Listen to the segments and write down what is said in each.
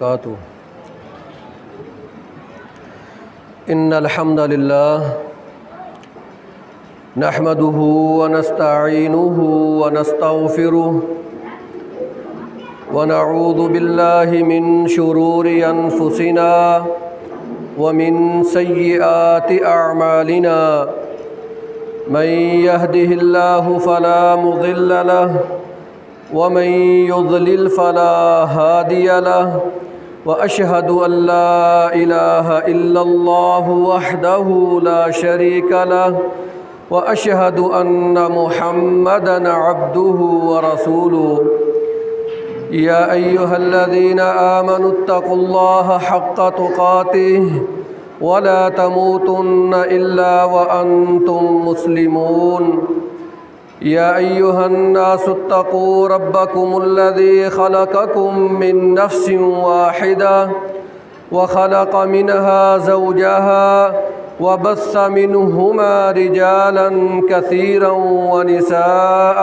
وبرکاتہ۔ ان الحمد للہ نحمده ونستعینه ونستغفره ونعوذ باللہ من شرور انفسنا ومن سیئات اعمالنا من يهده الله فلا مضل له ومن يضلل فلا هادي له وأشهد أن لا إله إلا الله وحده لا شريك له وأشهد أن محمدًا عبده ورسوله يا أيها الذين آمنوا اتقوا الله حق تقاته ولا تموتن إلا وأنتم مسلمون يا أيها الناس اتقوا ربكم الذي خلقكم من نفس واحدة وخلق منها زوجها وبث منهما رجالا كثيرا ونساء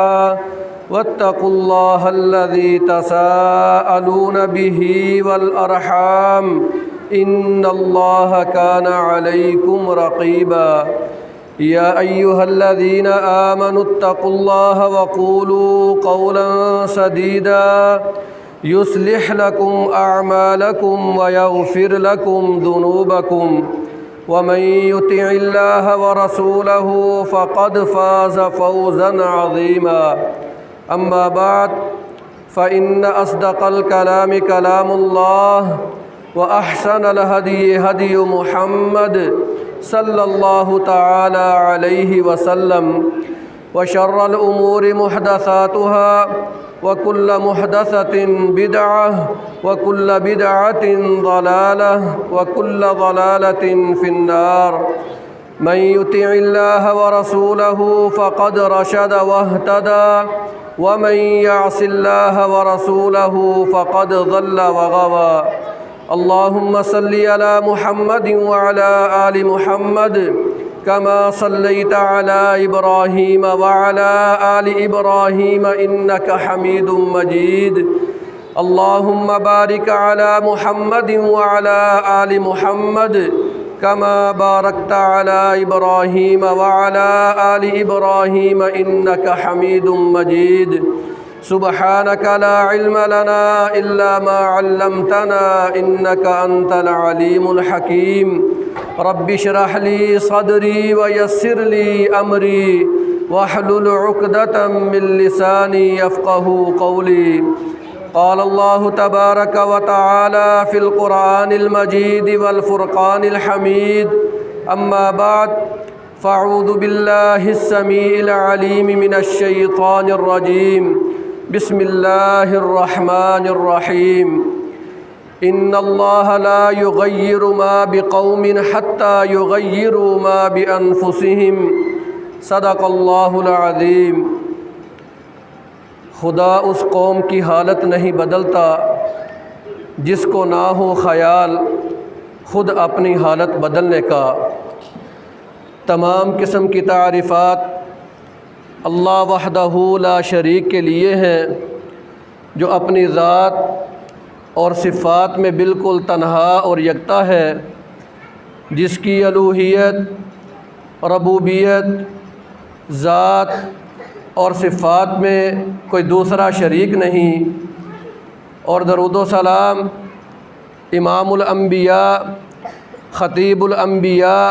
واتقوا الله الذي تساءلون به والأرحام إن الله كان عليكم رقيبا يا أيها الذين آمنوا اتقوا الله وقولوا قولا سديدا يصلح لكم أعمالكم ويغفر لكم ذنوبكم ومن يطع الله ورسوله فقد فاز فوزا عظيما أما بعد فإن أصدق الكلام كلام الله وأحسن الهدي هدي محمد صلى الله تعالى عليه وسلم وشر الأمور محدثاتها وكل محدثة بدعة وكل بدعة ضلالة وكل ضلالة في النار من يطع الله ورسوله فقد رشد واهتدى ومن يعص الله ورسوله فقد ضل وغوى اللهم صل على محمد وعلى آل محمد كما صليت على إبراهيم وعلى آل إبراهيم إنك حميد مجيد اللهم بارك على محمد وعلى آل محمد كما باركت على إبراهيم وعلى آل إبراهيم إنك حميد مجيد سبحانك لا علم لنا إلا ما علمتنا إنك أنت العليم الحكيم رب اشرح لي صدري ويسر لي أمري واحلل عقدة من لساني يفقه قولي قال الله تبارك وتعالى في القرآن المجيد والفرقان الحميد أما بعد فأعوذ بالله السميع العليم من الشيطان الرجيم بسم الله الرحمن الرحيم إن الله لا يغير ما بقوم حتى يغيروا ما بأنفسهم صدق اللہ العظیم۔ خدا اس قوم کی حالت نہیں بدلتا جس کو نہ ہو خیال خود اپنی حالت بدلنے کا۔ تمام قسم کی تعریفات اللہ وحدہ لا شریک کے لیے ہیں، جو اپنی ذات اور صفات میں بالکل تنہا اور یکتا ہے، جس کی الوہیت، ربوبیت، ذات اور صفات میں کوئی دوسرا شریک نہیں۔ اور درود و سلام امام الانبیاء، خطیب الانبیاء،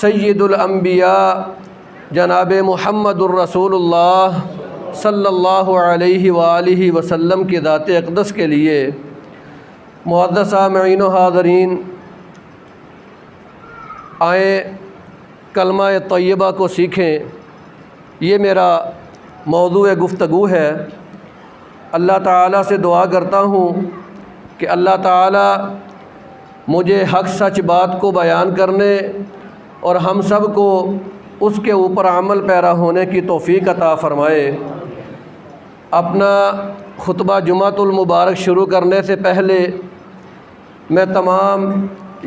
سید الانبیاء جناب محمد الرسول اللہ صلی اللہ علیہ وآلہ وسلم کی ذات اقدس کے لیے۔ معزز سامعین و حاضرین، آئیں کلمہ طیبہ کو سیکھیں، یہ میرا موضوع گفتگو ہے۔ اللہ تعالیٰ سے دعا کرتا ہوں کہ اللہ تعالیٰ مجھے حق سچ بات کو بیان کرنے اور ہم سب کو اس کے اوپر عمل پیرا ہونے کی توفیق عطا فرمائے۔ اپنا خطبہ جمعۃ المبارک شروع کرنے سے پہلے میں تمام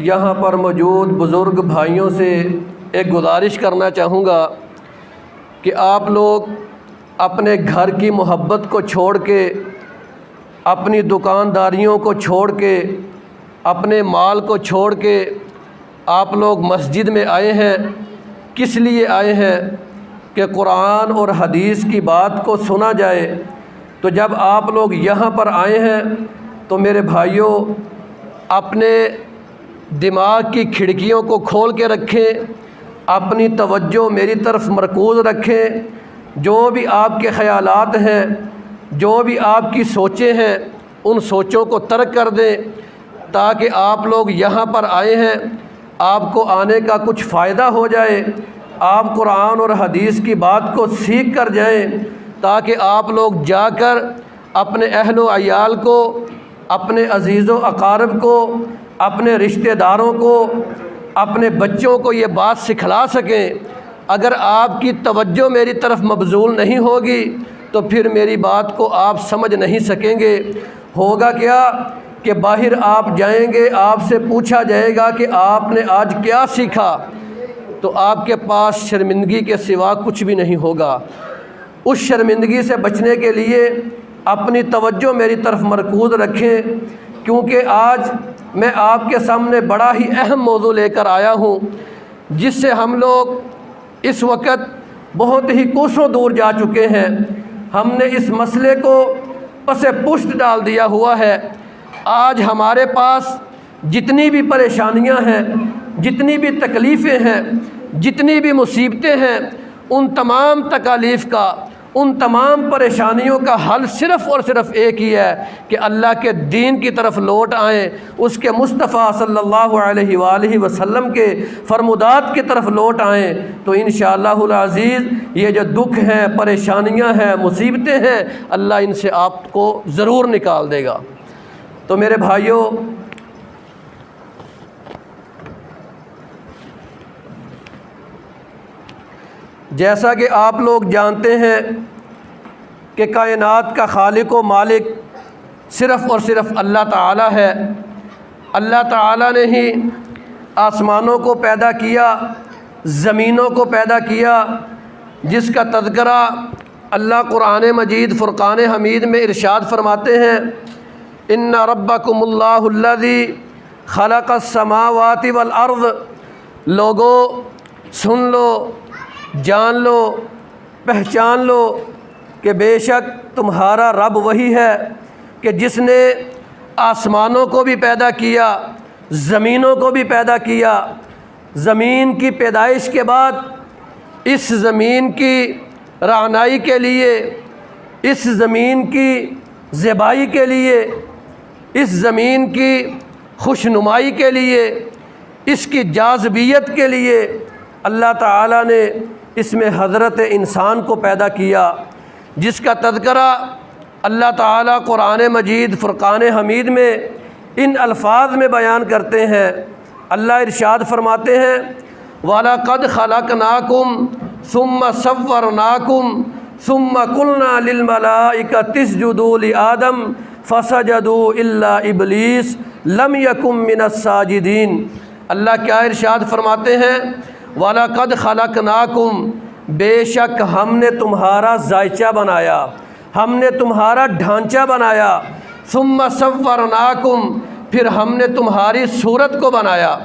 یہاں پر موجود بزرگ بھائیوں سے ایک گزارش کرنا چاہوں گا کہ آپ لوگ اپنے گھر کی محبت کو چھوڑ کے اپنی دکانداریوں کو چھوڑ کے، اپنے مال کو چھوڑ کے آپ لوگ مسجد میں آئے ہیں۔ کس لیے آئے ہیں؟ کہ قرآن اور حدیث کی بات کو سنا جائے۔ تو جب آپ لوگ یہاں پر آئے ہیں تو میرے بھائیوں، اپنے دماغ کی کھڑکیوں کو کھول کے رکھیں، اپنی توجہ میری طرف مرکوز رکھیں۔ جو بھی آپ کے خیالات ہیں، جو بھی آپ کی سوچیں ہیں، ان سوچوں کو ترک کر دیں، تاکہ آپ لوگ یہاں پر آئے ہیں، آپ کو آنے کا کچھ فائدہ ہو جائے، آپ قرآن اور حدیث کی بات کو سیکھ کر جائیں، تاکہ آپ لوگ جا کر اپنے اہل و عیال کو، اپنے عزیز و اقارب کو، اپنے رشتہ داروں کو، اپنے بچوں کو یہ بات سکھلا سکیں۔ اگر آپ کی توجہ میری طرف مبذول نہیں ہوگی تو پھر میری بات کو آپ سمجھ نہیں سکیں گے۔ ہوگا کیا کہ باہر آپ جائیں گے، آپ سے پوچھا جائے گا کہ آپ نے آج کیا سیکھا، تو آپ کے پاس شرمندگی کے سوا کچھ بھی نہیں ہوگا۔ اس شرمندگی سے بچنے کے لیے اپنی توجہ میری طرف مرکوز رکھیں، کیونکہ آج میں آپ کے سامنے بڑا ہی اہم موضوع لے کر آیا ہوں، جس سے ہم لوگ اس وقت بہت ہی کوسوں دور جا چکے ہیں۔ ہم نے اس مسئلے کو پس پشت ڈال دیا ہوا ہے۔ آج ہمارے پاس جتنی بھی پریشانیاں ہیں، جتنی بھی تکلیفیں ہیں، جتنی بھی مصیبتیں ہیں، ان تمام تکالیف کا، ان تمام پریشانیوں کا حل صرف اور صرف ایک ہی ہے کہ اللہ کے دین کی طرف لوٹ آئیں، اس کے مصطفیٰ صلی اللہ علیہ وآلہ وسلم کے فرمودات کی طرف لوٹ آئیں، تو انشاءاللہ العزیز یہ جو دکھ ہیں، پریشانیاں ہیں، مصیبتیں ہیں، اللہ ان سے آپ کو ضرور نکال دے گا۔ تو میرے بھائیوں، جیسا کہ آپ لوگ جانتے ہیں کہ کائنات کا خالق و مالک صرف اور صرف اللہ تعالیٰ ہے۔ اللہ تعالیٰ نے ہی آسمانوں کو پیدا کیا، زمینوں کو پیدا کیا، جس کا تذکرہ اللہ قرآن مجید فرقان حمید میں ارشاد فرماتے ہیں، ان ربکم اللہ الذی خلق السماوات والارض۔ لوگو سن لو، جان لو، پہچان لو کہ بے شک تمہارا رب وہی ہے کہ جس نے آسمانوں کو بھی پیدا کیا، زمینوں کو بھی پیدا کیا۔ زمین کی پیدائش کے بعد اس زمین کی رعنائی کے لیے، اس زمین کی زیبائی کے لیے، اس زمین کی خوشنمائی کے لیے، اس کی جاذبیت کے لیے اللہ تعالیٰ نے اس میں حضرت انسان کو پیدا کیا، جس کا تذکرہ اللہ تعالیٰ قرآن مجید فرقان حمید میں ان الفاظ میں بیان کرتے ہیں۔ اللہ ارشاد فرماتے ہیں، وَلَقَدْ خَلَقْنَاكُمْ ثُمَّ صَوَّرْنَاكُمْ ثُمَّ قُلْنَا لِلْمَلَائِكَةِ اسْجُدُوا لِآدَمَ فَسَجَدُوا إِلَّا إِبْلِيسَ لَمْ يَكُن مِّنَ السَّاجِدِينَ۔ اللہ کیا ارشاد فرماتے ہیں، وَلَقَدْ خَلَقْنَاكُمْ، بے شک ہم نے تمہارا ذائچہ بنایا، ہم نے تمہارا ڈھانچہ بنایا، ثُمَّ صَوَّرْنَاكُمْ، پھر ہم نے تمہاری صورت کو بنایا۔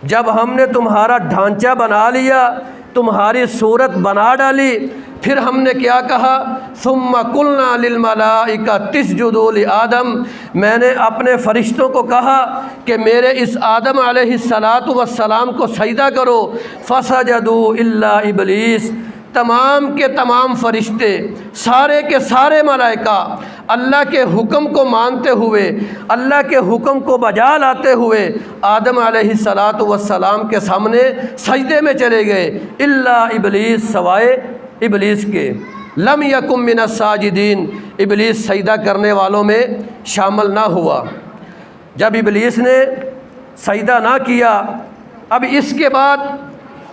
جب ہم نے تمہارا ڈھانچہ بنا لیا، تمہاری صورت بنا ڈالی، پھر ہم نے کیا کہا، ثُمَّ قُلْنَا لِلْمَلَائِكَةِ اسْجُدُوا لِآدَمَ، میں نے اپنے فرشتوں کو کہا کہ میرے اس آدم علیہ السلام کو سجدہ کرو، فَسَجَدُوا إِلَّا إِبْلِيسَ، تمام کے تمام فرشتے، سارے کے سارے ملائکہ اللہ کے حکم کو مانتے ہوئے، اللہ کے حکم کو بجا لاتے ہوئے آدم علیہ السلام کے سامنے سجدے میں چلے گئے، الا ابلیس، سوائے ابلیس کے، لم یکن من الساجدین، ابلیس سجدہ کرنے والوں میں شامل نہ ہوا۔ جب ابلیس نے سجدہ نہ کیا، اب اس کے بعد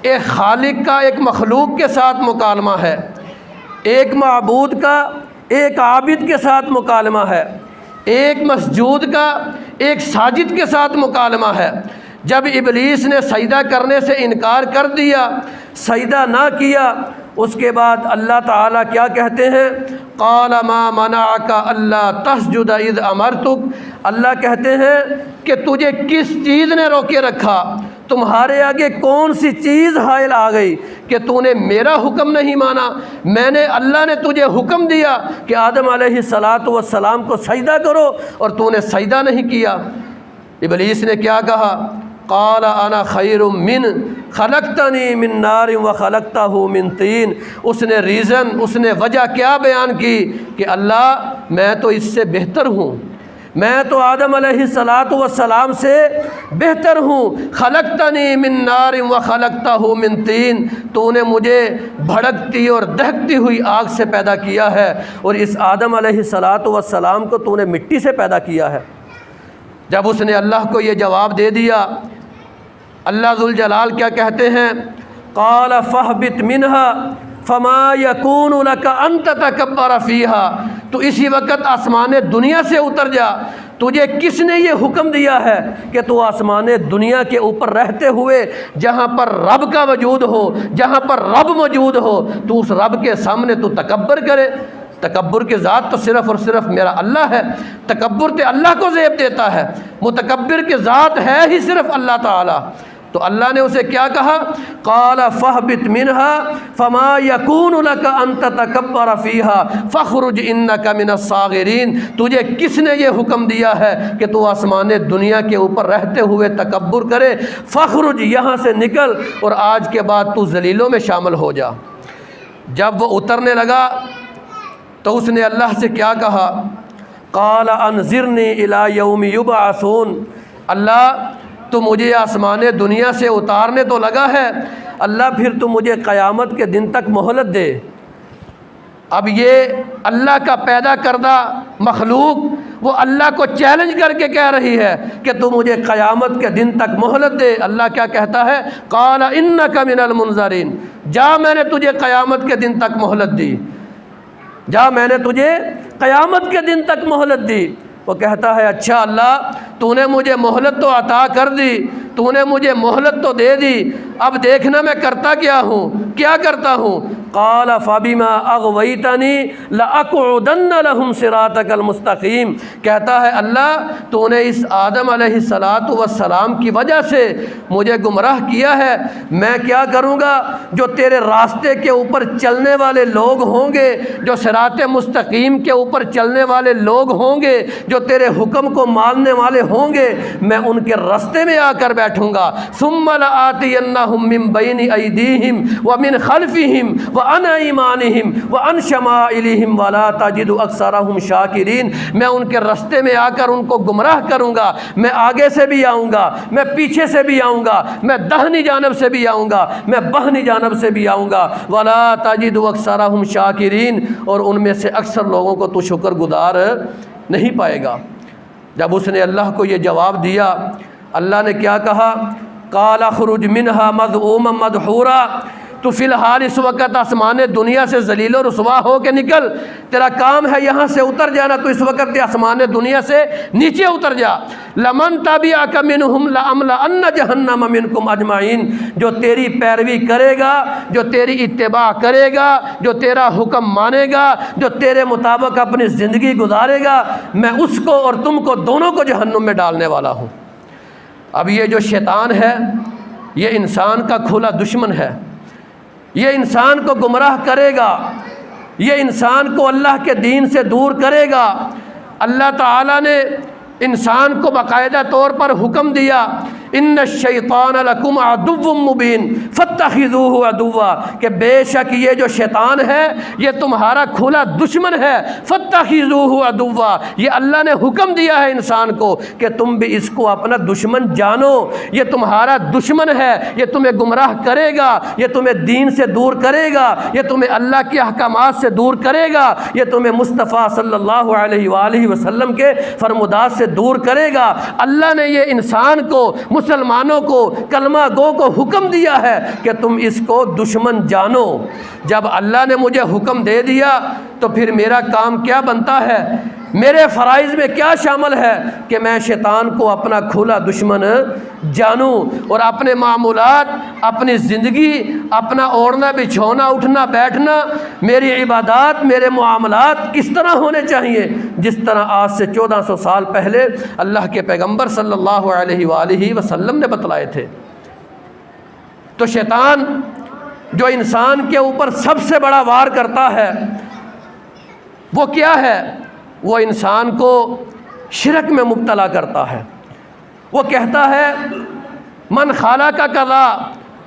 ایک خالق کا ایک مخلوق کے ساتھ مکالمہ ہے، ایک معبود کا ایک عابد کے ساتھ مکالمہ ہے، ایک مسجود کا ایک ساجد کے ساتھ مکالمہ ہے۔ جب ابلیس نے سجدہ کرنے سے انکار کر دیا، سجدہ نہ کیا، اس کے بعد اللہ تعالیٰ کیا کہتے ہیں؟ قال ما منعک الا تسجد اذ امرتک، اللہ کہتے ہیں کہ تجھے کس چیز نے روکے رکھا، تمہارے آگے کون سی چیز حائل آ گئی کہ تو نے میرا حکم نہیں مانا؟ میں نے، اللہ نے تجھے حکم دیا کہ آدم علیہ السلام کو سجدہ کرو اور تو نے سجدہ نہیں کیا۔ ابلیس نے کیا کہا؟ قال انا خیر من خلقتنی من نار وخلقتہ من طین۔ اس نے ریزن، اس نے وجہ کیا بیان کی کہ اللہ میں تو اس سے بہتر ہوں، میں تو آدم علیہ السلام سے بہتر ہوں۔ خلقتنی من نار وخلقتہ من طین، تو نے مجھے بھڑکتی اور دہکتی ہوئی آگ سے پیدا کیا ہے، اور اس آدم علیہ السلام کو تو نے مٹی سے پیدا کیا ہے۔ جب اس نے اللہ کو یہ جواب دے دیا، اللہ ذوالجلال کیا کہتے ہیں؟ قال فاہبط منها فما یکون لک ان تتکبر فیہا، تو اسی وقت آسمان دنیا سے اتر جا، تجھے کس نے یہ حکم دیا ہے کہ تو آسمان دنیا کے اوپر رہتے ہوئے جہاں پر رب کا وجود ہو، جہاں پر رب موجود ہو، تو اس رب کے سامنے تو تکبر کرے؟ تکبر کی ذات تو صرف اور صرف میرا اللہ ہے، تکبر تو اللہ کو زیب دیتا ہے، متکبر کی ذات ہے ہی صرف اللہ تعالی۔ تو اللہ نے اسے کیا کہا؟ قال فاہبط منها فما یکون لک ان تتکبر فیہا فاخرج انک من الصاغرین، تجھے کس نے یہ حکم دیا ہے کہ تو آسمان دنیا کے اوپر رہتے ہوئے تکبر کرے؟ فاخرج، یہاں سے نکل اور آج کے بعد تو ذلیلوں میں شامل ہو جا۔ جب وہ اترنے لگا تو اس نے اللہ سے کیا کہا؟ قال انظرنی الی یوم یبعثون، اللہ تو مجھے آسمان دنیا سے اتارنے تو لگا ہے، اللہ پھر تو مجھے قیامت کے دن تک مہلت دے۔ اب یہ اللہ کا پیدا کردہ مخلوق وہ اللہ کو چیلنج کر کے کہہ رہی ہے کہ تو مجھے قیامت کے دن تک مہلت دے۔ اللہ کیا کہتا ہے؟ قال انک من المنظرین، جا میں نے تجھے قیامت کے دن تک مہلت دی، جا میں نے تجھے قیامت کے دن تک مہلت دی۔ وہ کہتا ہے اچھا اللہ، تو نے مجھے مہلت تو عطا کر دی، تو نے مجھے مہلت تو دے دی، اب دیکھنا میں کرتا کیا ہوں، کیا کرتا ہوں؟ قال فبما اغویتنی لاقعدن لهم صراطک المستقیم، کہتا ہے اللہ تو نے اس آدم علیہ السلام کی وجہ سے مجھے گمراہ کیا ہے، میں کیا کروں گا؟ جو تیرے راستے کے اوپر چلنے والے لوگ ہوں گے، جو صراط مستقیم کے اوپر چلنے والے لوگ ہوں گے، جو تیرے حکم کو ماننے والے ہوں گے، میں ان کے راستے میں آ کر بیٹھوں گا۔ ثم لآتینہم من بین ایدیہم ومن خلفہم وعن ایمانہم وعن شمائلہم ولا تجد اکثرہم شاکرین، میں ان کے راستے میں آ کر ان کو گمراہ کروں گا، میں آگے سے بھی آؤں گا، میں پیچھے سے بھی آؤں گا، میں دہنی جانب سے بھی آؤں گا، میں بہنی جانب سے بھی آؤں گا۔ ولا تجد اکثرہم شاکرین، اور ان میں سے اکثر لوگوں کو تو شکر گزار نہیں پائے گا۔ جب اس نے اللہ کو یہ جواب دیا، اللہ نے کیا کہا؟ قال اخرج منها مذءوما مدحورا، تو فی الحال اس وقت آسمان دنیا سے ذلیل و رسوا ہو کے نکل، تیرا کام ہے یہاں سے اتر جانا، تو اس وقت آسمان دنیا سے نیچے اتر جا۔ لمن تبعک منہم لأملأن جہنم منکم اجمعین، جو تیری پیروی کرے گا، جو تیری اتباع کرے گا، جو تیرا حکم مانے گا، جو تیرے مطابق اپنی زندگی گزارے گا، میں اس کو اور تم کو دونوں کو جہنم میں ڈالنے والا ہوں۔ اب یہ جو شیطان ہے یہ انسان کا کھلا دشمن ہے، یہ انسان کو گمراہ کرے گا، یہ انسان کو اللہ کے دین سے دور کرے گا۔ اللہ تعالیٰ نے انسان کو باقاعدہ طور پر حکم دیا، ان الشیطان لکم عدو مبین فاتخذوہ عدوا، کہ بے شک یہ جو شیطان ہے یہ تمہارا کھلا دشمن ہے۔ فاتخذوہ عدوا، یہ اللہ نے حکم دیا ہے انسان کو کہ تم بھی اس کو اپنا دشمن جانو، یہ تمہارا دشمن ہے، یہ تمہیں گمراہ کرے گا، یہ تمہیں دین سے دور کرے گا، یہ تمہیں اللہ کے احکامات سے دور کرے گا، یہ تمہیں مصطفیٰ صلی اللہ علیہ وآلہ وسلم کے فرمودات سے دور کرے گا۔ اللہ نے یہ انسان کو، مسلمانوں کو، کلمہ گو کو حکم دیا ہے کہ تم اس کو دشمن جانو۔ جب اللہ نے مجھے حکم دے دیا تو پھر میرا کام کیا بنتا ہے؟ میرے فرائض میں کیا شامل ہے کہ میں شیطان کو اپنا کھلا دشمن جانوں، اور اپنے معمولات، اپنی زندگی، اپنا اوڑھنا بچھونا اٹھنا بیٹھنا، میری عبادات، میرے معاملات کس طرح ہونے چاہیے، جس طرح آج سے 1400 سال پہلے اللہ کے پیغمبر صلی اللہ علیہ وآلہ وسلم نے بتلائے تھے۔ تو شیطان جو انسان کے اوپر سب سے بڑا وار کرتا ہے وہ کیا ہے؟ وہ انسان کو شرک میں مبتلا کرتا ہے۔ وہ کہتا ہے من خالق کذا،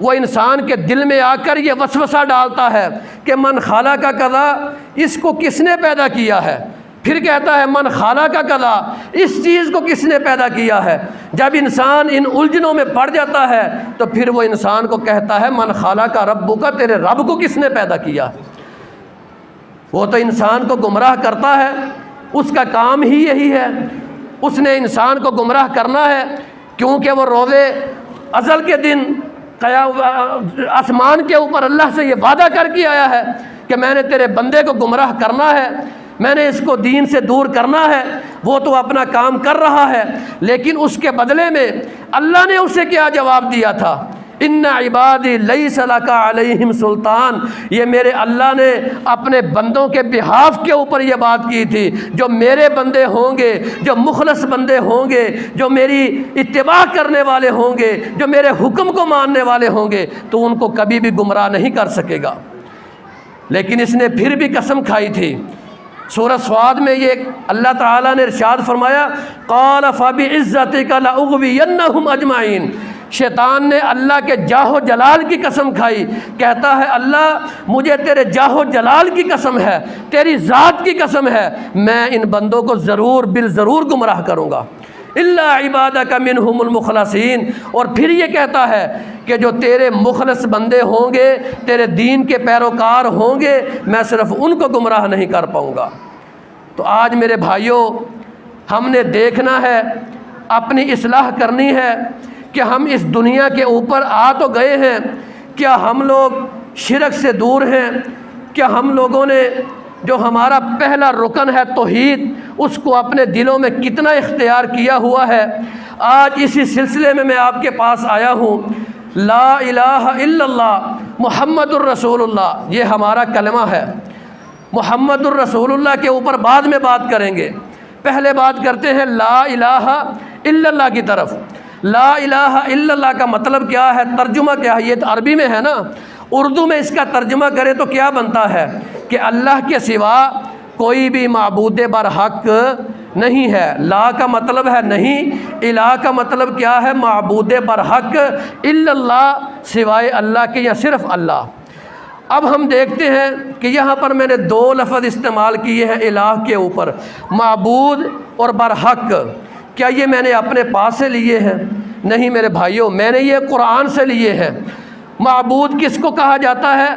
وہ انسان کے دل میں آ کر یہ وسوسہ ڈالتا ہے کہ من خالق کذا، اس کو کس نے پیدا کیا ہے؟ پھر کہتا ہے من خالق کذا، اس چیز کو کس نے پیدا کیا ہے؟ جب انسان ان الجھنوں میں پڑ جاتا ہے تو پھر وہ انسان کو کہتا ہے من خالق ربک، تیرے رب کو کس نے پیدا کیا؟ وہ تو انسان کو گمراہ کرتا ہے، اس کا کام ہی یہی ہے، اس نے انسان کو گمراہ کرنا ہے، کیونکہ وہ روز ازل کے دن آسمان کے اوپر اللہ سے یہ وعدہ کر کے آیا ہے کہ میں نے تیرے بندے کو گمراہ کرنا ہے، میں نے اس کو دین سے دور کرنا ہے۔ وہ تو اپنا کام کر رہا ہے، لیکن اس کے بدلے میں اللہ نے اسے کیا جواب دیا تھا؟ ان عبادی لیس لک علیہم سلطان، یہ میرے اللہ نے اپنے بندوں کے بہاف کے اوپر یہ بات کی تھی، جو میرے بندے ہوں گے، جو مخلص بندے ہوں گے، جو میری اتباع کرنے والے ہوں گے، جو میرے حکم کو ماننے والے ہوں گے، تو ان کو کبھی بھی گمراہ نہیں کر سکے گا۔ لیکن اس نے پھر بھی قسم کھائی تھی۔ سورہ صاد میں یہ اللہ تعالیٰ نے ارشاد فرمایا قال فبعزتک لاغوینہم اجمعین، شیطان نے اللہ کے جاہ و جلال کی قسم کھائی، کہتا ہے اللہ مجھے تیرے جاہ و جلال کی قسم ہے، تیری ذات کی قسم ہے، میں ان بندوں کو ضرور بالضرور گمراہ کروں گا، الا عبادک منہم المخلصین۔ اور پھر یہ کہتا ہے کہ جو تیرے مخلص بندے ہوں گے، تیرے دین کے پیروکار ہوں گے، میں صرف ان کو گمراہ نہیں کر پاؤں گا۔ تو آج میرے بھائیوں، ہم نے دیکھنا ہے، اپنی اصلاح کرنی ہے کہ ہم اس دنیا کے اوپر آ تو گئے ہیں، کیا ہم لوگ شرک سے دور ہیں؟ کیا ہم لوگوں نے جو ہمارا پہلا رکن ہے توحید، اس کو اپنے دلوں میں کتنا اختیار کیا ہوا ہے؟ آج اسی سلسلے میں آپ کے پاس آیا ہوں۔ لا الہ الا اللہ محمد الرسول اللہ، یہ ہمارا کلمہ ہے۔ محمد الرسول اللہ کے اوپر بعد میں بات کریں گے، پہلے بات کرتے ہیں لا الہ الا اللہ کی طرف۔ لا الہ الا اللہ کا مطلب کیا ہے، ترجمہ کیا ہے؟ یہ تو عربی میں ہے نا، اردو میں اس کا ترجمہ کرے تو کیا بنتا ہے کہ اللہ کے سوا کوئی بھی معبود برحق نہیں ہے۔ لا کا مطلب ہے نہیں، الہ کا مطلب کیا ہے؟ معبود برحق، الا اللہ، سوائے اللہ کے یا صرف اللہ۔ اب ہم دیکھتے ہیں کہ یہاں پر میں نے دو لفظ استعمال کیے ہیں الہ کے اوپر، معبود اور برحق۔ کیا یہ میں نے اپنے پاس سے لیے ہیں؟ نہیں میرے بھائیوں، میں نے یہ قرآن سے لیے ہیں۔ معبود کس کو کہا جاتا ہے؟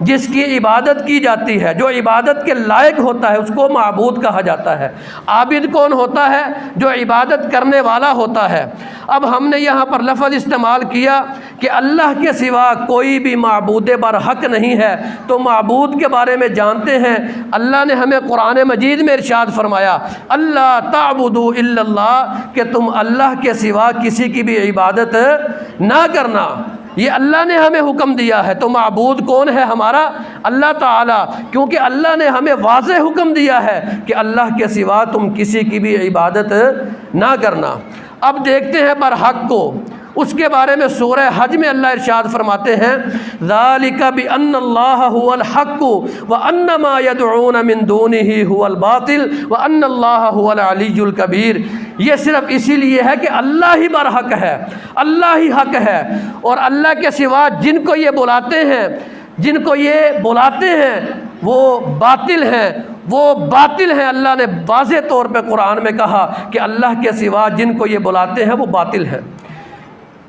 جس کی عبادت کی جاتی ہے، جو عبادت کے لائق ہوتا ہے اس کو معبود کہا جاتا ہے۔ عابد کون ہوتا ہے؟ جو عبادت کرنے والا ہوتا ہے۔ اب ہم نے یہاں پر لفظ استعمال کیا کہ اللہ کے سوا کوئی بھی معبود برحق نہیں ہے، تو معبود کے بارے میں جانتے ہیں۔ اللہ نے ہمیں قرآن مجید میں ارشاد فرمایا اللہ تعبدوا الا اللہ، کہ تم اللہ کے سوا کسی کی بھی عبادت نہ کرنا۔ یہ اللہ نے ہمیں حکم دیا ہے۔ تو معبود کون ہے ہمارا؟ اللہ تعالیٰ، کیونکہ اللہ نے ہمیں واضح حکم دیا ہے کہ اللہ کے سوا تم کسی کی بھی عبادت نہ کرنا۔ اب دیکھتے ہیں برحق کو، اس کے بارے میں سورہ حج میں اللہ ارشاد فرماتے ہیں ذالک بان اللہ هو الحق وان ما يدعون من دونه هو الباطل وان اللہ هو العلی الکبیر۔ یہ صرف اسی لیے ہے کہ اللہ ہی برحق ہے، اللہ ہی حق ہے، اور اللہ کے سوا جن کو یہ بلاتے ہیں وہ باطل ہیں، وہ باطل ہیں۔ اللہ نے واضح طور پہ قرآن میں کہا کہ اللہ کے سوا جن کو یہ بلاتے ہیں وہ باطل ہیں۔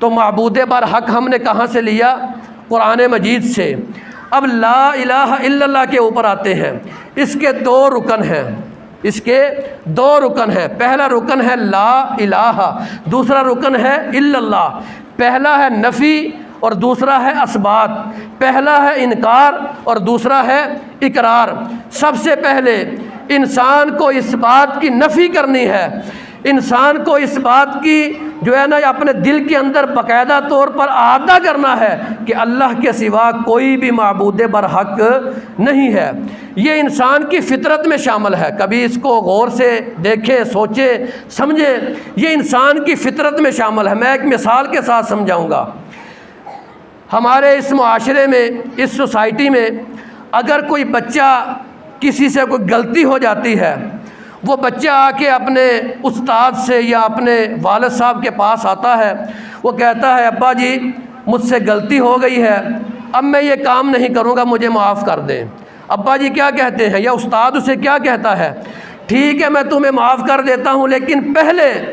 تو معبود برحق ہم نے کہاں سے لیا؟ قرآن مجید سے۔ اب لا الہ الا اللہ کے اوپر آتے ہیں۔ اس کے دو رکن ہیں، پہلا رکن ہے لا الہ، دوسرا رکن ہے الا اللہ۔ پہلا ہے نفی اور دوسرا ہے اثبات، پہلا ہے انکار اور دوسرا ہے اقرار۔ سب سے پہلے انسان کو اس بات کی نفی کرنی ہے، انسان کو اس بات کی جو ہے نا اپنے دل کے اندر باقاعدہ طور پر اعادہ کرنا ہے کہ اللہ کے سوا کوئی بھی معبود برحق نہیں ہے۔ یہ انسان کی فطرت میں شامل ہے، کبھی اس کو غور سے دیکھیں، سوچیں، سمجھیں، یہ انسان کی فطرت میں شامل ہے۔ میں ایک مثال کے ساتھ سمجھاؤں گا۔ ہمارے اس معاشرے میں، اس سوسائٹی میں اگر کوئی بچہ کسی سے کوئی غلطی ہو جاتی ہے، وہ بچہ آ کے اپنے استاد سے یا اپنے والد صاحب کے پاس آتا ہے، وہ کہتا ہے ابا جی مجھ سے غلطی ہو گئی ہے، اب میں یہ کام نہیں کروں گا، مجھے معاف کر دیں۔ ابا جی کیا کہتے ہیں یا استاد اسے کیا کہتا ہے؟ ٹھیک ہے میں تمہیں معاف کر دیتا ہوں، لیکن پہلے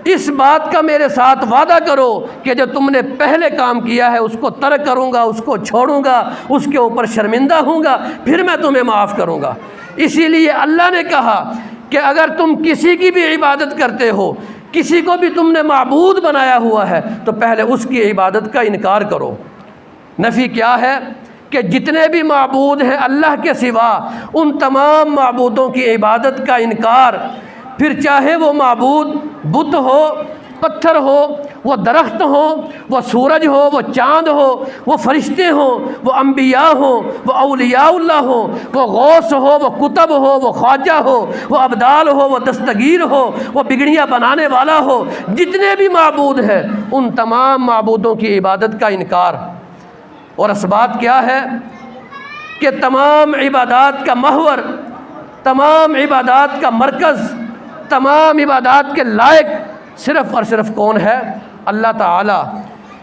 اس بات کا میرے ساتھ وعدہ کرو کہ جو تم نے پہلے کام کیا ہے اس کو ترک کروں گا، اس کو چھوڑوں گا، اس کے اوپر شرمندہ ہوں گا، پھر میں تمہیں معاف کروں گا۔ اسی لیے اللہ نے کہا کہ اگر تم کسی کی بھی عبادت کرتے ہو، کسی کو بھی تم نے معبود بنایا ہوا ہے، تو پہلے اس کی عبادت کا انکار کرو۔ نفی کیا ہے؟ کہ جتنے بھی معبود ہیں اللہ کے سوا، ان تمام معبودوں کی عبادت کا انکار، پھر چاہے وہ معبود بت ہو، پتھر ہو، وہ درخت ہو، وہ سورج ہو، وہ چاند ہو، وہ فرشتے ہوں، وہ انبیاء ہوں، وہ اولیاء اللہ ہوں، وہ غوث ہو، وہ کتب ہو، وہ خواجہ ہو، وہ ابدال ہو، وہ دستگیر ہو، وہ بگڑیاں بنانے والا ہو، جتنے بھی معبود ہیں ان تمام معبودوں کی عبادت کا انکار۔ اور اسباب کیا ہے؟ کہ تمام عبادات کا محور، تمام عبادات کا مرکز، تمام عبادات کے لائق صرف اور صرف کون ہے؟ اللہ تعالیٰ۔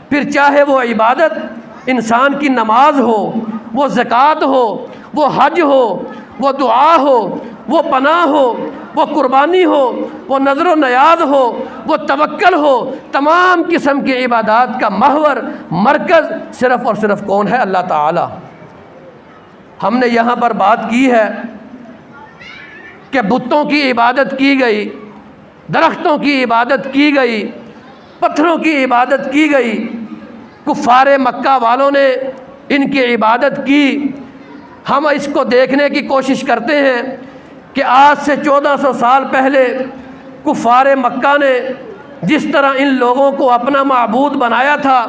پھر چاہے وہ عبادت انسان کی نماز ہو، وہ زکوٰۃ ہو، وہ حج ہو، وہ دعا ہو، وہ پناہ ہو، وہ قربانی ہو، وہ نظر و نیاز ہو، وہ توکل ہو، تمام قسم کی عبادات کا محور، مرکز صرف اور صرف کون ہے؟ اللہ تعالیٰ۔ ہم نے یہاں پر بات کی ہے کہ بتوں کی عبادت کی گئی، درختوں کی عبادت کی گئی، پتھروں کی عبادت کی گئی، کفار مکہ والوں نے ان کی عبادت کی۔ ہم اس کو دیکھنے کی کوشش کرتے ہیں کہ آج سے 1400 سال پہلے کفار مکہ نے جس طرح ان لوگوں کو اپنا معبود بنایا تھا،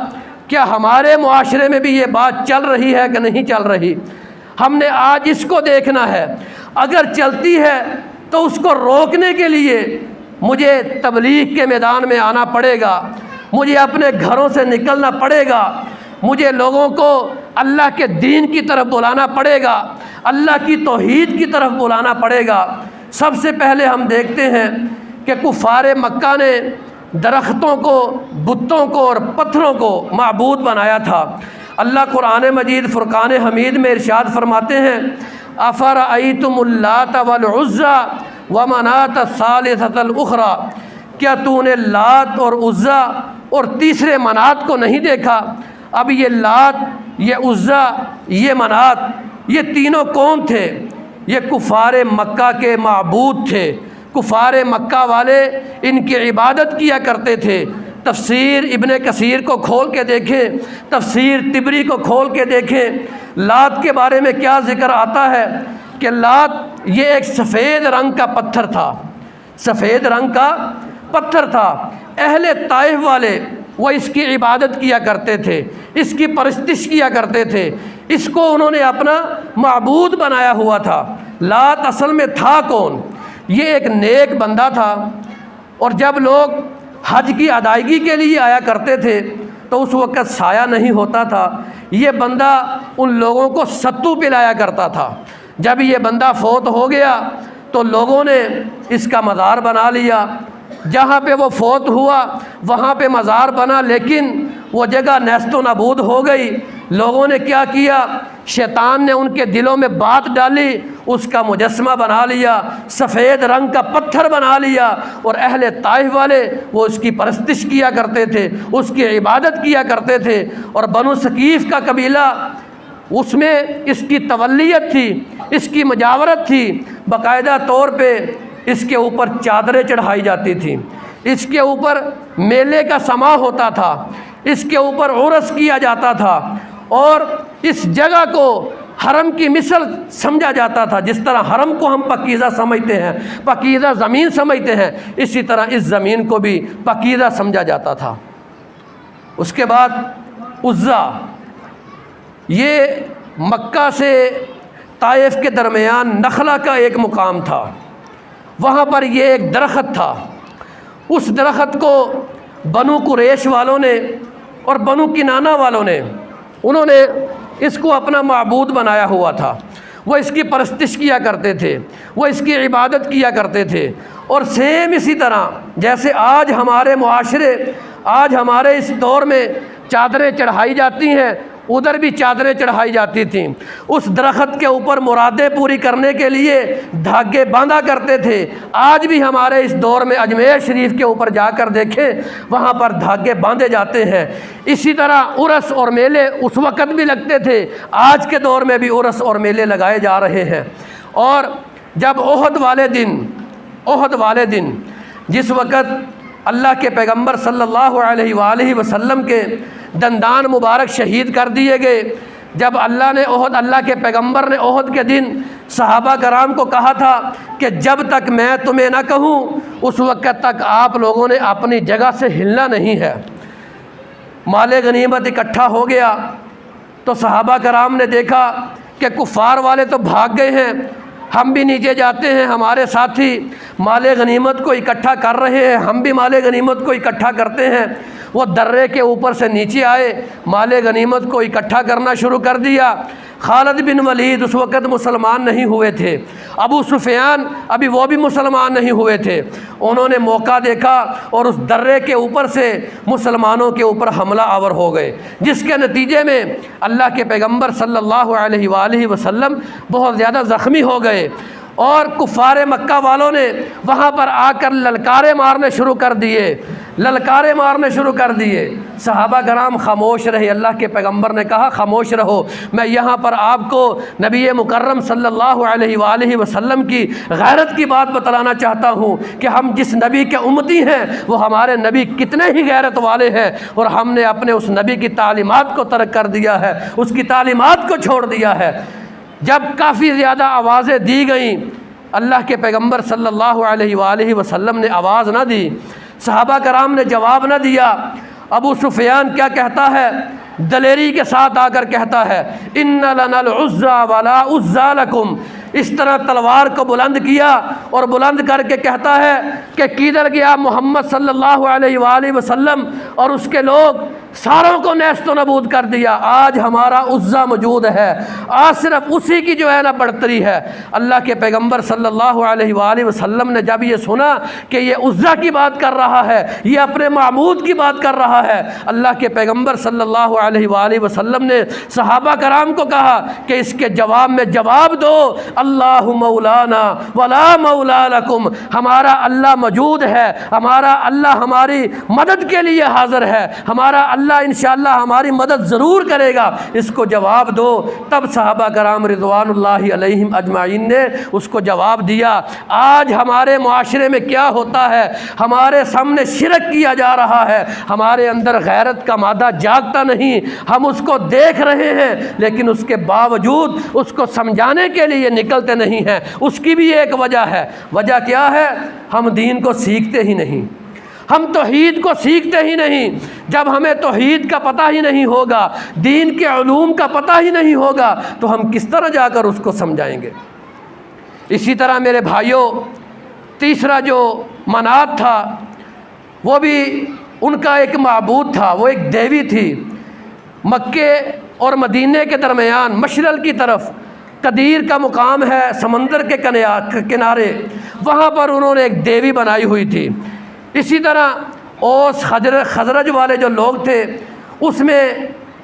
کیا ہمارے معاشرے میں بھی یہ بات چل رہی ہے کہ نہیں چل رہی؟ ہم نے آج اس کو دیکھنا ہے۔ اگر چلتی ہے تو اس کو روکنے کے لیے مجھے تبلیغ کے میدان میں آنا پڑے گا، مجھے اپنے گھروں سے نکلنا پڑے گا، مجھے لوگوں کو اللہ کے دین کی طرف بلانا پڑے گا، اللہ کی توحید کی طرف بلانا پڑے گا۔ سب سے پہلے ہم دیکھتے ہیں کہ کفار مکہ نے درختوں کو، بتوں کو اور پتھروں کو معبود بنایا تھا۔ اللہ قرآن مجید فرقان حمید میں ارشاد فرماتے ہیں افرأیتم اللات والعزی ومناۃ الثالثۃ الاخری، کیا تو نے لات اور عزیٰ اور تیسرے منات کو نہیں دیکھا؟ اب یہ لات، یہ عزیٰ، یہ منات، یہ تینوں کون تھے؟ یہ کفار مکہ کے معبود تھے۔ کفار مکہ والے ان کی عبادت کیا کرتے تھے۔ تفسیر ابن کثیر کو کھول کے دیکھیں، تفسیر طبری کو کھول کے دیکھیں، لات کے بارے میں کیا ذکر آتا ہے کہ لات یہ ایک سفید رنگ کا پتھر تھا، سفید رنگ کا پتھر تھا۔ اہل طائف والے وہ اس کی عبادت کیا کرتے تھے، اس کی پرستش کیا کرتے تھے، اس کو انہوں نے اپنا معبود بنایا ہوا تھا۔ لات اصل میں تھا کون؟ یہ ایک نیک بندہ تھا، اور جب لوگ حج کی ادائیگی کے لیے آیا کرتے تھے تو اس وقت سایہ نہیں ہوتا تھا۔ یہ بندہ ان لوگوں کو ستو پلایا کرتا تھا۔ جب یہ بندہ فوت ہو گیا تو لوگوں نے اس کا مزار بنا لیا۔ جہاں پہ وہ فوت ہوا وہاں پہ مزار بنا، لیکن وہ جگہ نیست و نابود ہو گئی۔ لوگوں نے کیا کیا؟ شیطان نے ان کے دلوں میں بات ڈالی، اس کا مجسمہ بنا لیا، سفید رنگ کا پتھر بنا لیا، اور اہل طائف والے وہ اس کی پرستش کیا کرتے تھے، اس کی عبادت کیا کرتے تھے۔ اور بنو ثقیف کا قبیلہ، اس میں اس کی تولیت تھی، اس کی مجاورت تھی، باقاعدہ طور پہ اس کے اوپر چادریں چڑھائی جاتی تھیں، اس کے اوپر میلے کا سما ہوتا تھا، اس کے اوپر عرس کیا جاتا تھا، اور اس جگہ کو حرم کی مثل سمجھا جاتا تھا۔ جس طرح حرم کو ہم پاکیزہ سمجھتے ہیں، پاکیزہ زمین سمجھتے ہیں، اسی طرح اس زمین کو بھی پاکیزہ سمجھا جاتا تھا۔ اس کے بعد عزا، یہ مکہ سے طائف کے درمیان نخلہ کا ایک مقام تھا، وہاں پر یہ ایک درخت تھا۔ اس درخت کو بنو قریش والوں نے اور بنو کنانہ والوں نے، انہوں نے اس کو اپنا معبود بنایا ہوا تھا۔ وہ اس کی پرستش کیا کرتے تھے، وہ اس کی عبادت کیا کرتے تھے۔ اور سیم اسی طرح جیسے آج ہمارے معاشرے، آج ہمارے اس دور میں چادریں چڑھائی جاتی ہیں، ادھر بھی چادریں چڑھائی جاتی تھیں۔ اس درخت کے اوپر مرادیں پوری کرنے کے لیے دھاگے باندھا کرتے تھے۔ آج بھی ہمارے اس دور میں اجمیر شریف کے اوپر جا کر دیکھیں، وہاں پر دھاگے باندھے جاتے ہیں۔ اسی طرح عرس اور میلے اس وقت بھی لگتے تھے، آج کے دور میں بھی عرس اور میلے لگائے جا رہے ہیں۔ اور جب احد والے دن جس وقت اللہ کے پیغمبر صلی اللہ علیہ وآلہ وسلم کے دندان مبارک شہید کر دیے گئے، جب اللہ کے پیغمبر نے احد کے دن صحابہ کرام کو کہا تھا کہ جب تک میں تمہیں نہ کہوں اس وقت تک آپ لوگوں نے اپنی جگہ سے ہلنا نہیں ہے۔ مال غنیمت اکٹھا ہو گیا تو صحابہ کرام نے دیکھا کہ کفار والے تو بھاگ گئے ہیں، ہم بھی نیچے جاتے ہیں، ہمارے ساتھی مال غنیمت کو اکٹھا کر رہے ہیں، ہم بھی مال غنیمت کو اکٹھا کرتے ہیں۔ وہ درے کے اوپر سے نیچے آئے، مال غنیمت کو اکٹھا کرنا شروع کر دیا۔ خالد بن ولید اس وقت مسلمان نہیں ہوئے تھے، ابو سفیان ابھی وہ بھی مسلمان نہیں ہوئے تھے۔ انہوں نے موقع دیکھا اور اس درے کے اوپر سے مسلمانوں کے اوپر حملہ آور ہو گئے، جس کے نتیجے میں اللہ کے پیغمبر صلی اللہ علیہ وآلہ وسلم بہت زیادہ زخمی ہو گئے۔ اور کفار مکہ والوں نے وہاں پر آ کر للکارے مارنے شروع کر دیے۔ صحابہ کرام خاموش رہے۔ اللہ کے پیغمبر نے کہا خاموش رہو، میں یہاں پر آپ کو نبی مکرم صلی اللہ علیہ وآلہ وسلم کی غیرت کی بات بتلانا چاہتا ہوں کہ ہم جس نبی کے امتی ہیں وہ ہمارے نبی کتنے ہی غیرت والے ہیں، اور ہم نے اپنے اس نبی کی تعلیمات کو ترک کر دیا ہے، اس کی تعلیمات کو چھوڑ دیا ہے۔ جب کافی زیادہ آوازیں دی گئیں، اللہ کے پیغمبر صلی اللہ علیہ وآلہ وسلم نے آواز نہ دی، صحابہ کرام نے جواب نہ دیا۔ ابو سفیان کیا کہتا ہے؟ دلیری کے ساتھ آ کر کہتا ہے ان لنا العزى ولا عزى لكم۔ اس طرح تلوار کو بلند کیا اور بلند کر کے کہتا ہے کہ کدھر گیا محمد صلی اللہ علیہ وآلہ وسلم اور اس کے لوگ، ساروں کو نیست و نبود کر دیا۔ آج ہمارا عزا موجود ہے، آج صرف اسی کی جو ہے نا بڑھتری ہے۔ اللہ کے پیغمبر صلی اللہ علیہ وآلہ وسلم نے جب یہ سنا کہ یہ عزا کی بات کر رہا ہے، یہ اپنے معبود کی بات کر رہا ہے، اللہ کے پیغمبر صلی اللہ علیہ وآلہ وسلم نے صحابہ کرام کو کہا کہ اس کے جواب میں جواب دو، اللہ مولانا ولا مولا لکم۔ ہمارا اللہ موجود ہے، ہمارا اللہ ہماری مدد کے لیے حاضر ہے، ہمارا اللہ انشاءاللہ ہماری مدد ضرور کرے گا، اس کو جواب دو۔ تب صحابہ کرام رضوان اللہ علیہم اجمعین نے اس کو جواب دیا۔ آج ہمارے معاشرے میں کیا ہوتا ہے؟ ہمارے سامنے شرک کیا جا رہا ہے، ہمارے اندر غیرت کا مادہ جاگتا نہیں، ہم اس کو دیکھ رہے ہیں لیکن اس کے باوجود اس کو سمجھانے کے لیے نکلتے نہیں ہیں۔ اس کی بھی ایک وجہ ہے۔ وجہ کیا ہے؟ ہم دین کو سیکھتے ہی نہیں، ہم توحید کو سیکھتے ہی نہیں۔ جب ہمیں توحید کا پتہ ہی نہیں ہوگا، دین کے علوم کا پتہ ہی نہیں ہوگا، تو ہم کس طرح جا کر اس کو سمجھائیں گے؟ اسی طرح میرے بھائیوں، تیسرا جو منات تھا وہ بھی ان کا ایک معبود تھا، وہ ایک دیوی تھی۔ مکے اور مدینے کے درمیان مشرق کی طرف قدیر کا مقام ہے، سمندر کے کنارے، وہاں پر انہوں نے ایک دیوی بنائی ہوئی تھی۔ اسی طرح اوس خزرج والے جو لوگ تھے، اس میں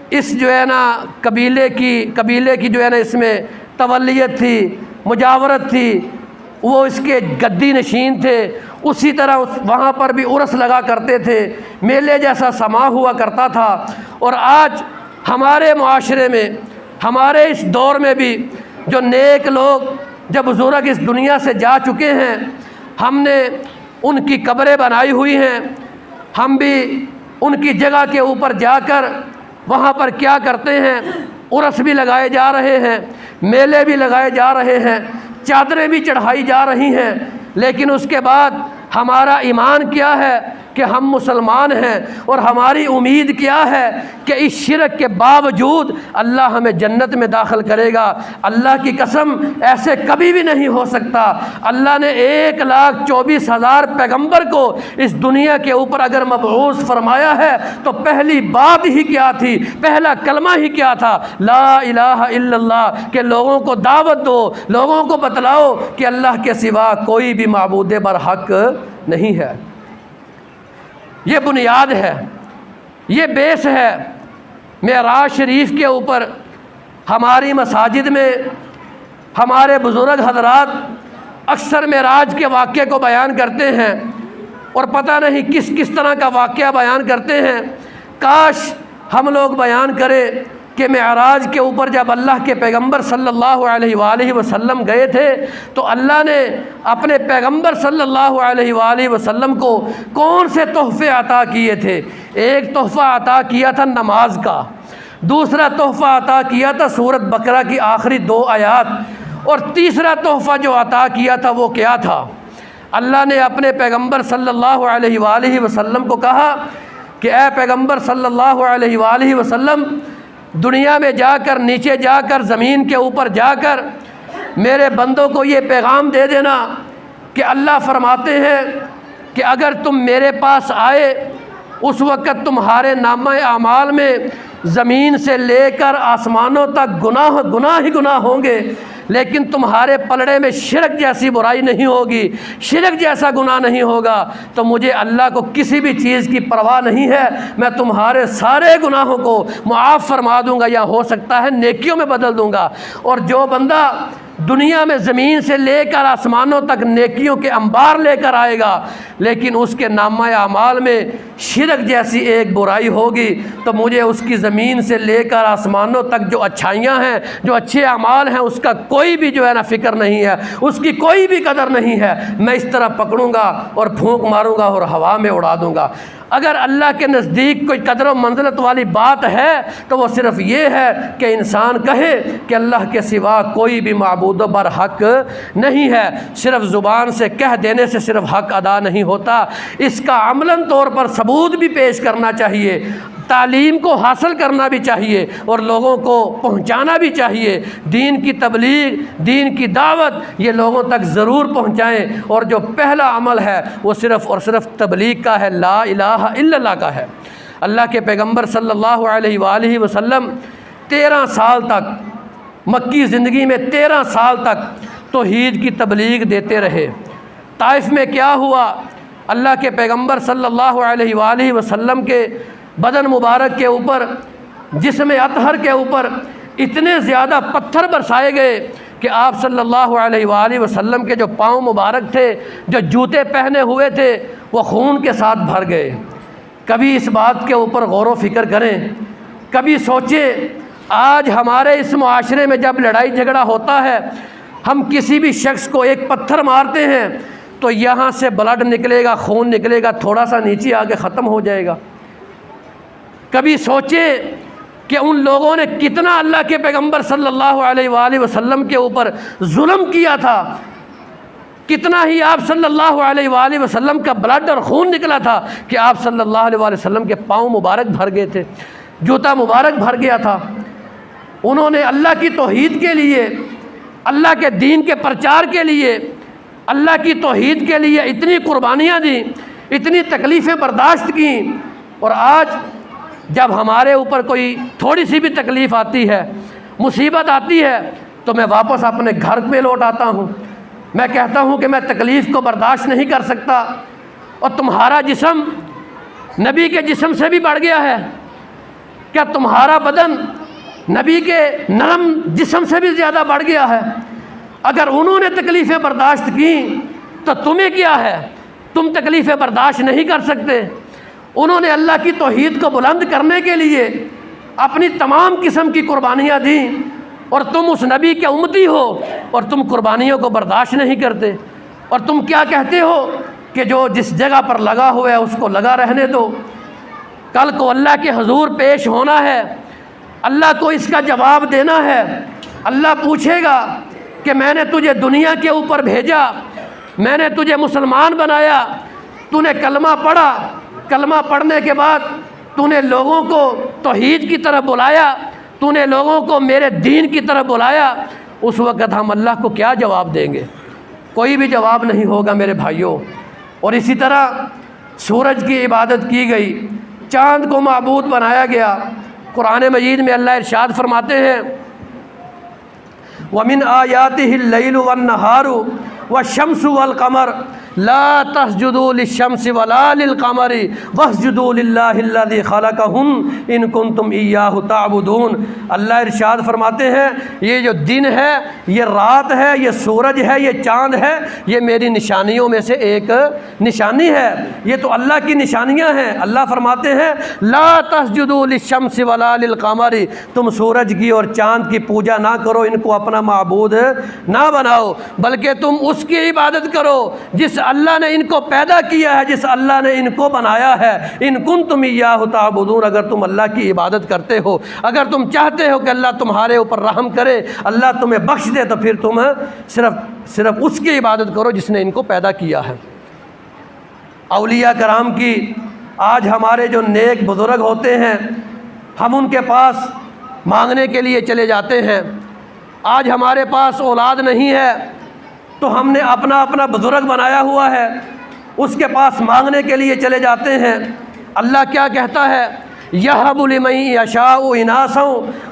اس جو ہے نا قبیلے کی جو ہے نا اس میں تولیت تھی، مجاورت تھی، وہ اس کے گدی نشین تھے۔ اسی طرح وہاں پر بھی عرس لگا کرتے تھے، میلے جیسا سما ہوا کرتا تھا۔ اور آج ہمارے معاشرے میں، ہمارے اس دور میں بھی جو نیک لوگ، جب بزرگ اس دنیا سے جا چکے ہیں، ہم نے ان کی قبریں بنائی ہوئی ہیں، ہم بھی ان کی جگہ کے اوپر جا کر وہاں پر کیا کرتے ہیں؟ عرس بھی لگائے جا رہے ہیں۔ میلے بھی لگائے جا رہے ہیں، چادریں بھی چڑھائی جا رہی ہیں، لیکن اس کے بعد ہمارا ایمان کیا ہے کہ ہم مسلمان ہیں، اور ہماری امید کیا ہے کہ اس شرک کے باوجود اللہ ہمیں جنت میں داخل کرے گا۔ اللہ کی قسم ایسے کبھی بھی نہیں ہو سکتا۔ اللہ نے 1,24,000 پیغمبر کو اس دنیا کے اوپر اگر مبعوث فرمایا ہے تو پہلی بات ہی کیا تھی، پہلا کلمہ ہی کیا تھا، لا الہ الا اللہ، کہ لوگوں کو دعوت دو، لوگوں کو بتلاؤ کہ اللہ کے سوا کوئی بھی معبود برحق نہیں ہے۔ یہ بنیاد ہے، یہ بیس ہے۔ معراج شریف کے اوپر ہماری مساجد میں ہمارے بزرگ حضرات اکثر معراج کے واقعے کو بیان کرتے ہیں، اور پتہ نہیں کس کس طرح کا واقعہ بیان کرتے ہیں۔ کاش ہم لوگ بیان کریں کہ معراج کے اوپر جب اللہ کے پیغمبر صلی اللہ علیہ وآلہ وسلم گئے تھے تو اللہ نے اپنے پیغمبر صلی اللہ علیہ وآلہ وسلم کو کون سے تحفے عطا کیے تھے۔ ایک تحفہ عطا کیا تھا نماز کا، دوسرا تحفہ عطا کیا تھا سورۃ بقرہ کی آخری 2 آیات، اور تیسرا تحفہ جو عطا کیا تھا وہ کیا تھا؟ اللہ نے اپنے پیغمبر صلی اللہ علیہ وآلہ وسلم کو کہا کہ اے پیغمبر صلی اللہ علیہ وآلہ وسلم، دنیا میں جا کر، نیچے جا کر، زمین کے اوپر جا کر میرے بندوں کو یہ پیغام دے دینا کہ اللہ فرماتے ہیں کہ اگر تم میرے پاس آئے اس وقت تمہارے نامہ اعمال میں زمین سے لے کر آسمانوں تک گناہ ہی گناہ ہوں گے، لیکن تمہارے پلڑے میں شرک جیسی برائی نہیں ہوگی، شرک جیسا گناہ نہیں ہوگا، تو مجھے اللہ کو کسی بھی چیز کی پرواہ نہیں ہے، میں تمہارے سارے گناہوں کو معاف فرما دوں گا، یا ہو سکتا ہے نیکیوں میں بدل دوں گا۔ اور جو بندہ دنیا میں زمین سے لے کر آسمانوں تک نیکیوں کے انبار لے کر آئے گا، لیکن اس کے نامہ اعمال میں شرک جیسی ایک برائی ہوگی، تو مجھے اس کی زمین سے لے کر آسمانوں تک جو اچھائیاں ہیں، جو اچھے اعمال ہیں، اس کا کوئی بھی جو ہے نا فکر نہیں ہے، اس کی کوئی بھی قدر نہیں ہے۔ میں اس طرح پکڑوں گا اور پھونک ماروں گا اور ہوا میں اڑا دوں گا۔ اگر اللہ کے نزدیک کوئی قدر و منزلت والی بات ہے تو وہ صرف یہ ہے کہ انسان کہے کہ اللہ کے سوا کوئی بھی معبود برحق نہیں ہے۔ صرف زبان سے کہہ دینے سے صرف حق ادا نہیں ہوتا، اس کا عملاً طور پر ثبوت بھی پیش کرنا چاہیے، تعلیم کو حاصل کرنا بھی چاہیے، اور لوگوں کو پہنچانا بھی چاہیے۔ دین کی تبلیغ، دین کی دعوت یہ لوگوں تک ضرور پہنچائیں، اور جو پہلا عمل ہے وہ صرف اور صرف تبلیغ کا ہے، لا الہ الا اللہ کا ہے۔ اللہ کے پیغمبر صلی اللہ علیہ وآلہ وسلم 13 سال تک، مکی زندگی میں 13 سال تک توحید کی تبلیغ دیتے رہے۔ طائف میں کیا ہوا؟ اللہ کے پیغمبر صلی اللہ علیہ وآلہ وسلم کے بدن مبارک کے اوپر، جسم اطہر کے اوپر اتنے زیادہ پتھر برسائے گئے کہ آپ صلی اللہ علیہ وآلہ وسلم کے جو پاؤں مبارک تھے، جو جوتے پہنے ہوئے تھے، وہ خون کے ساتھ بھر گئے۔ کبھی اس بات کے اوپر غور و فکر کریں، کبھی سوچیں، آج ہمارے اس معاشرے میں جب لڑائی جھگڑا ہوتا ہے، ہم کسی بھی شخص کو ایک پتھر مارتے ہیں تو یہاں سے بلڈ نکلے گا، خون نکلے گا، تھوڑا سا نیچے آ کے ختم ہو جائے گا۔ کبھی سوچیں کہ ان لوگوں نے کتنا اللہ کے پیغمبر صلی اللہ علیہ وآلہ وسلم کے اوپر ظلم کیا تھا، کتنا ہی آپ صلی اللہ علیہ وآلہ وسلم کا بلڈ اور خون نکلا تھا کہ آپ صلی اللہ علیہ وآلہ وسلم کے پاؤں مبارک بھر گئے تھے، جوتا مبارک بھر گیا تھا۔ انہوں نے اللہ کی توحید کے لیے، اللہ کے دین کے پرچار کے لیے، اللہ کی توحید کے لیے اتنی قربانیاں دیں، اتنی تکلیفیں برداشت کیں، اور آج جب ہمارے اوپر کوئی تھوڑی سی بھی تکلیف آتی ہے، مصیبت آتی ہے، تو میں واپس اپنے گھر میں لوٹ آتا ہوں۔ میں کہتا ہوں کہ میں تکلیف کو برداشت نہیں کر سکتا، اور تمہارا جسم نبی کے جسم سے بھی بڑھ گیا ہے کیا؟ تمہارا بدن نبی کے نرم جسم سے بھی زیادہ بڑھ گیا ہے؟ اگر انہوں نے تکلیفیں برداشت کیں تو تمہیں کیا ہے؟ تم تکلیفیں برداشت نہیں کر سکتے۔ انہوں نے اللہ کی توحید کو بلند کرنے کے لیے اپنی تمام قسم کی قربانیاں دیں، اور تم اس نبی کے امتی ہو اور تم قربانیوں کو برداشت نہیں کرتے، اور تم کیا کہتے ہو کہ جو جس جگہ پر لگا ہوا ہے اس کو لگا رہنے دو، کل کو اللہ کے حضور پیش ہونا ہے، اللہ کو اس کا جواب دینا ہے، اللہ پوچھے گا کہ میں نے تجھے دنیا کے اوپر بھیجا، میں نے تجھے مسلمان بنایا، تو نے کلمہ پڑھا، کلمہ پڑھنے کے بعد تو نے لوگوں کو توحید کی طرف بلایا، تو نے لوگوں کو میرے دین کی طرف بلایا، اس وقت ہم اللہ کو کیا جواب دیں گے؟ کوئی بھی جواب نہیں ہوگا میرے بھائیوں۔ اور اسی طرح سورج کی عبادت کی گئی، چاند کو معبود بنایا گیا۔ قرآن مجید میں اللہ ارشاد فرماتے ہیں وَمِنْ آيَاتِهِ اللَّيْلُ وَالنَّهَارُ وَالشَّمْسُ وَالْقَمَرُ لا تسجدوا للشمس ولا للقمر واسجدوا للہ الذی خلقہن ان کنتم ایاہ تعبدون۔ اللہ ارشاد فرماتے ہیں یہ جو دن ہے، یہ رات ہے، یہ سورج ہے، یہ چاند ہے، یہ میری نشانیوں میں سے ایک نشانی ہے، یہ تو اللہ کی نشانیاں ہیں۔ اللہ فرماتے ہیں لا تسجدوا للشمس ولا للقمر، تم سورج کی اور چاند کی پوجا نہ کرو، ان کو اپنا معبود نہ بناؤ، بلکہ تم اس کی عبادت کرو جس اللہ نے ان کو پیدا کیا ہے، جس اللہ نے ان کو بنایا ہے۔ ان کنتم ایاہ تعبدون، اگر تم اللہ کی عبادت کرتے ہو، اگر تم چاہتے ہو کہ اللہ تمہارے اوپر رحم کرے، اللہ تمہیں بخش دے، تو پھر تم صرف اس کی عبادت کرو جس نے ان کو پیدا کیا ہے۔ اولیاء کرام کی آج ہمارے جو نیک بزرگ ہوتے ہیں، ہم ان کے پاس مانگنے کے لیے چلے جاتے ہیں۔ آج ہمارے پاس اولاد نہیں ہے تو ہم نے اپنا بزرگ بنایا ہوا ہے، اس کے پاس مانگنے کے لیے چلے جاتے ہیں۔ اللہ کیا کہتا ہے؟ یہب لمن یشاء اناثا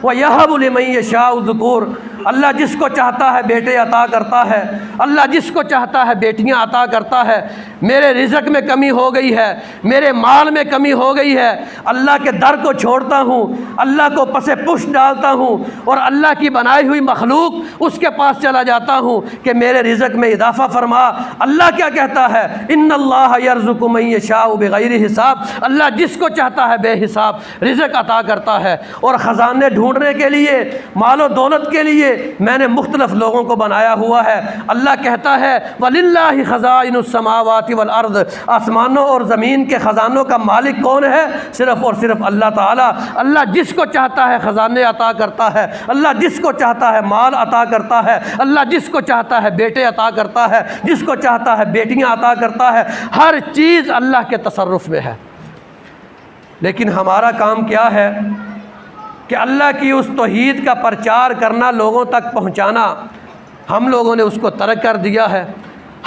ویہب لمن یشاء ذکور۔ اللہ جس کو چاہتا ہے بیٹے عطا کرتا ہے، اللہ جس کو چاہتا ہے بیٹیاں عطا کرتا ہے۔ میرے رزق میں کمی ہو گئی ہے، میرے مال میں کمی ہو گئی ہے، اللہ کے در کو چھوڑتا ہوں، اللہ کو پس پشت ڈالتا ہوں اور اللہ کی بنائی ہوئی مخلوق اس کے پاس چلا جاتا ہوں کہ میرے رزق میں اضافہ فرما۔ اللہ کیا کہتا ہے؟ ان اللہ یرزق من یشاء بغیر حساب، اللہ جس کو چاہتا ہے بے حساب رزق عطا کرتا ہے۔ اور خزانے ڈھونڈنے کے لیے، مال و دولت کے لیے میں نے مختلف لوگوں کو بنایا ہوا ہے۔ اللہ کہتا ہے وَلِلَّهِ خَزَائِنُ السَّمَاوَاتِ وَالْأَرْضِ، آسمانوں اور زمین کے خزانوں کا مالک کون ہے؟ صرف اور صرف اللہ تعالیٰ۔ اللہ جس کو چاہتا ہے خزانے عطا کرتا ہے، اللہ جس کو چاہتا ہے مال عطا کرتا ہے، اللہ جس کو چاہتا ہے بیٹے عطا کرتا ہے، جس کو چاہتا ہے بیٹیاں عطا کرتا ہے۔ ہر چیز اللہ کے تصرف میں ہے۔ لیکن ہمارا کام کیا ہے کہ اللہ کی اس توحید کا پرچار کرنا، لوگوں تک پہنچانا۔ ہم لوگوں نے اس کو ترک کر دیا ہے،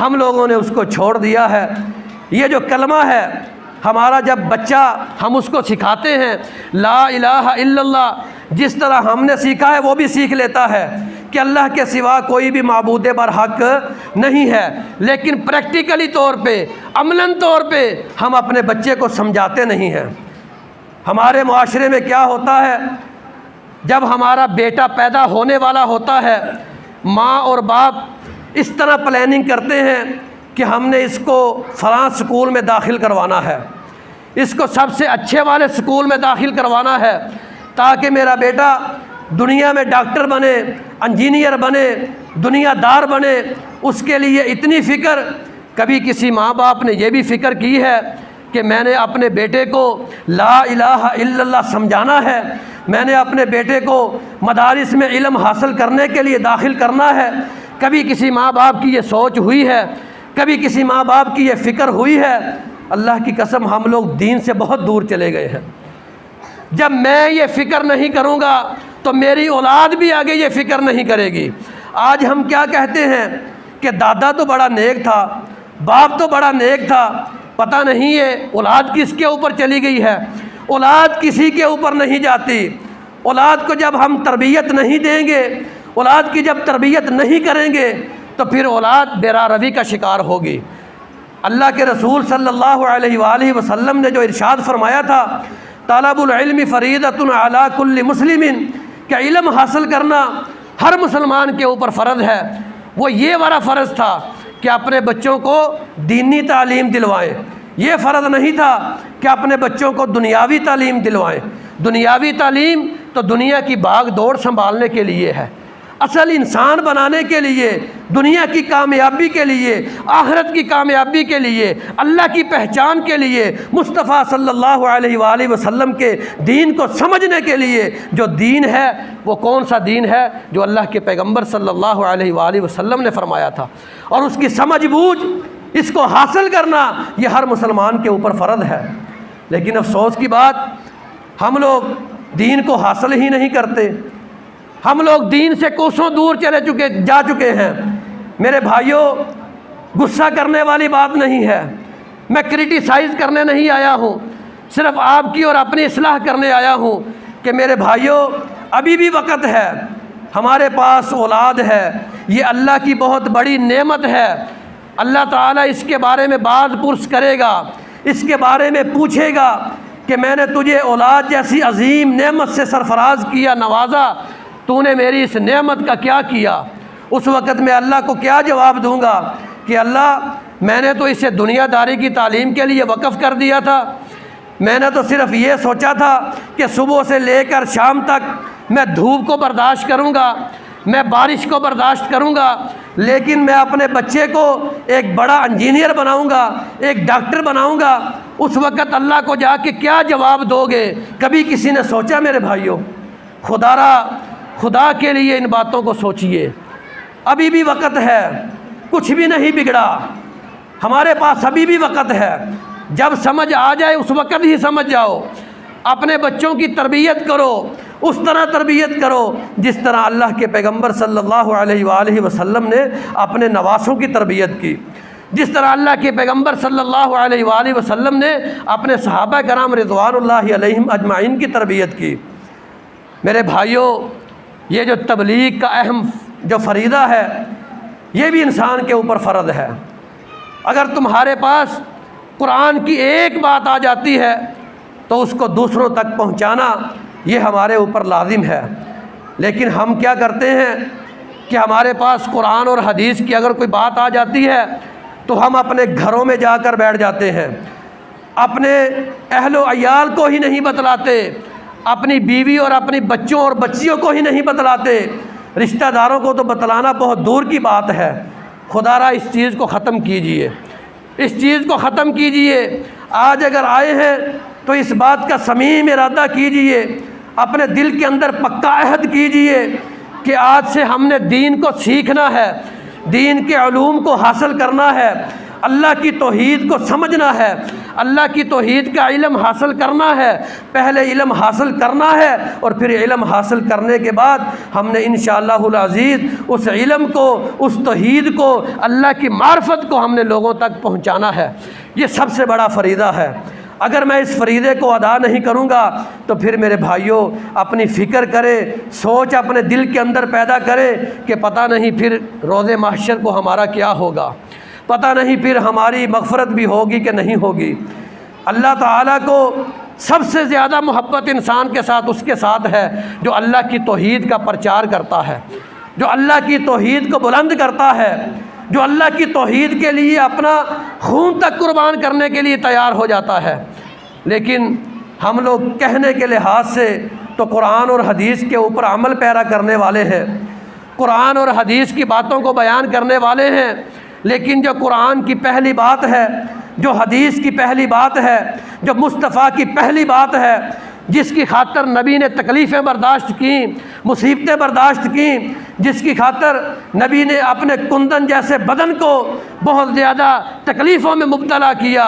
ہم لوگوں نے اس کو چھوڑ دیا ہے۔ یہ جو کلمہ ہے، ہمارا جب بچہ ہم اس کو سکھاتے ہیں لا الہ الا اللہ، جس طرح ہم نے سیکھا ہے وہ بھی سیکھ لیتا ہے کہ اللہ کے سوا کوئی بھی معبود برحق نہیں ہے، لیکن پریکٹیکلی طور پہ، عملاً طور پہ ہم اپنے بچے کو سمجھاتے نہیں ہیں۔ ہمارے معاشرے میں کیا ہوتا ہے؟ جب ہمارا بیٹا پیدا ہونے والا ہوتا ہے، ماں اور باپ اس طرح پلاننگ کرتے ہیں کہ ہم نے اس کو فلاں سکول میں داخل کروانا ہے، اس کو سب سے اچھے والے سکول میں داخل کروانا ہے تاکہ میرا بیٹا دنیا میں ڈاکٹر بنے، انجینئر بنے، دنیا دار بنے۔ اس کے لیے اتنی فکر، کبھی کسی ماں باپ نے یہ بھی فکر کی ہے کہ میں نے اپنے بیٹے کو لا الہ الا اللہ سمجھانا ہے، میں نے اپنے بیٹے کو مدارس میں علم حاصل کرنے کے لیے داخل کرنا ہے؟ کبھی کسی ماں باپ کی یہ سوچ ہوئی ہے؟ کبھی کسی ماں باپ کی یہ فکر ہوئی ہے؟ اللہ کی قسم ہم لوگ دین سے بہت دور چلے گئے ہیں۔ جب میں یہ فکر نہیں کروں گا تو میری اولاد بھی آگے یہ فکر نہیں کرے گی۔ آج ہم کیا کہتے ہیں کہ دادا تو بڑا نیک تھا، باپ تو بڑا نیک تھا، پتہ نہیں ہے اولاد کس کے اوپر چلی گئی ہے۔ اولاد کسی کے اوپر نہیں جاتی۔ اولاد کو جب ہم تربیت نہیں دیں گے، اولاد کی جب تربیت نہیں کریں گے تو پھر اولاد بیرا روی کا شکار ہوگی۔ اللہ کے رسول صلی اللہ علیہ وآلہ وسلم نے جو ارشاد فرمایا تھا طلب العلم فریضۃ علی کل مسلم، کہ علم حاصل کرنا ہر مسلمان کے اوپر فرض ہے، وہ یہ والا فرض تھا کہ اپنے بچوں کو دینی تعلیم دلوائیں۔ یہ فرض نہیں تھا کہ اپنے بچوں کو دنیاوی تعلیم دلوائیں۔ دنیاوی تعلیم تو دنیا کی بھاگ دوڑ سنبھالنے کے لیے ہے۔ اصل انسان بنانے کے لیے، دنیا کی کامیابی کے لیے، آخرت کی کامیابی کے لیے، اللہ کی پہچان کے لیے، مصطفیٰ صلی اللہ علیہ وآلہ وسلم کے دین کو سمجھنے کے لیے جو دین ہے وہ کون سا دین ہے؟ جو اللہ کے پیغمبر صلی اللہ علیہ وآلہ وسلم نے فرمایا تھا، اور اس کی سمجھ بوجھ، اس کو حاصل کرنا یہ ہر مسلمان کے اوپر فرض ہے۔ لیکن افسوس کی بات، ہم لوگ دین کو حاصل ہی نہیں کرتے، ہم لوگ دین سے کوسوں دور جا چکے ہیں۔ میرے بھائیوں، غصہ کرنے والی بات نہیں ہے، میں کرٹیسائز کرنے نہیں آیا ہوں، صرف آپ کی اور اپنی اصلاح کرنے آیا ہوں کہ میرے بھائیوں ابھی بھی وقت ہے، ہمارے پاس اولاد ہے، یہ اللہ کی بہت بڑی نعمت ہے۔ اللہ تعالیٰ اس کے بارے میں باز پرس کرے گا، اس کے بارے میں پوچھے گا کہ میں نے تجھے اولاد جیسی عظیم نعمت سے سرفراز کیا، نوازا، تو نے میری اس نعمت کا کیا کیا؟ اس وقت میں اللہ کو کیا جواب دوں گا کہ اللہ میں نے تو اسے دنیا داری کی تعلیم کے لیے وقف کر دیا تھا، میں نے تو صرف یہ سوچا تھا کہ صبح سے لے کر شام تک میں دھوپ کو برداشت کروں گا، میں بارش کو برداشت کروں گا، لیکن میں اپنے بچے کو ایک بڑا انجینئر بناؤں گا، ایک ڈاکٹر بناؤں گا۔ اس وقت اللہ کو جا کے کیا جواب دو گے؟ کبھی کسی نے سوچا میرے بھائیوں؟ خدا کے لیے ان باتوں کو سوچئے، ابھی بھی وقت ہے، کچھ بھی نہیں بگڑا، ہمارے پاس ابھی بھی وقت ہے۔ جب سمجھ آ جائے اس وقت ہی سمجھ جاؤ، اپنے بچوں کی تربیت کرو، اس طرح تربیت کرو جس طرح اللہ کے پیغمبر صلی اللہ علیہ وآلہ وسلم نے اپنے نواسوں کی تربیت کی، جس طرح اللہ کے پیغمبر صلی اللہ علیہ وآلہ وسلم نے اپنے صحابہ کرام رضوان اللہ علیہم اجمعین کی تربیت کی۔ میرے بھائیوں، یہ جو تبلیغ کا اہم جو فریضہ ہے یہ بھی انسان کے اوپر فرض ہے۔ اگر تمہارے پاس قرآن کی ایک بات آ جاتی ہے تو اس کو دوسروں تک پہنچانا یہ ہمارے اوپر لازم ہے، لیکن ہم کیا کرتے ہیں کہ ہمارے پاس قرآن اور حدیث کی اگر کوئی بات آ جاتی ہے تو ہم اپنے گھروں میں جا کر بیٹھ جاتے ہیں، اپنے اہل و عیال کو ہی نہیں بتلاتے، اپنی بیوی اور اپنی بچوں اور بچیوں کو ہی نہیں بتلاتے، رشتہ داروں کو تو بتلانا بہت دور کی بات ہے۔ خدا را اس چیز کو ختم کیجئے، اس چیز کو ختم کیجئے۔ آج اگر آئے ہیں تو اس بات کا صمیم ارادہ کیجئے، اپنے دل کے اندر پکا عہد کیجئے کہ آج سے ہم نے دین کو سیکھنا ہے، دین کے علوم کو حاصل کرنا ہے، اللہ کی توحید کو سمجھنا ہے، اللہ کی توحید کا علم حاصل کرنا ہے۔ پہلے علم حاصل کرنا ہے اور پھر علم حاصل کرنے کے بعد ہم نے انشاءاللہ العزیز اس علم کو، اس توحید کو، اللہ کی معرفت کو ہم نے لوگوں تک پہنچانا ہے۔ یہ سب سے بڑا فریضہ ہے۔ اگر میں اس فریضے کو ادا نہیں کروں گا تو پھر میرے بھائیوں اپنی فکر کرے، سوچ اپنے دل کے اندر پیدا کرے کہ پتہ نہیں پھر روز محشر کو ہمارا کیا ہوگا، پتہ نہیں پھر ہماری مغفرت بھی ہوگی کہ نہیں ہوگی۔ اللہ تعالیٰ کو سب سے زیادہ محبت انسان کے ساتھ اس کے ساتھ ہے جو اللہ کی توحید کا پرچار کرتا ہے، جو اللہ کی توحید کو بلند کرتا ہے، جو اللہ کی توحید کے لیے اپنا خون تک قربان کرنے کے لیے تیار ہو جاتا ہے۔ لیکن ہم لوگ کہنے کے لحاظ سے تو قرآن اور حدیث کے اوپر عمل پیرا کرنے والے ہیں، قرآن اور حدیث کی باتوں کو بیان کرنے والے ہیں، لیکن جو قرآن کی پہلی بات ہے، جو حدیث کی پہلی بات ہے، جو مصطفیٰ کی پہلی بات ہے، جس کی خاطر نبی نے تکلیفیں برداشت کیں، مصیبتیں برداشت کیں، جس کی خاطر نبی نے اپنے کندن جیسے بدن کو بہت زیادہ تکلیفوں میں مبتلا کیا،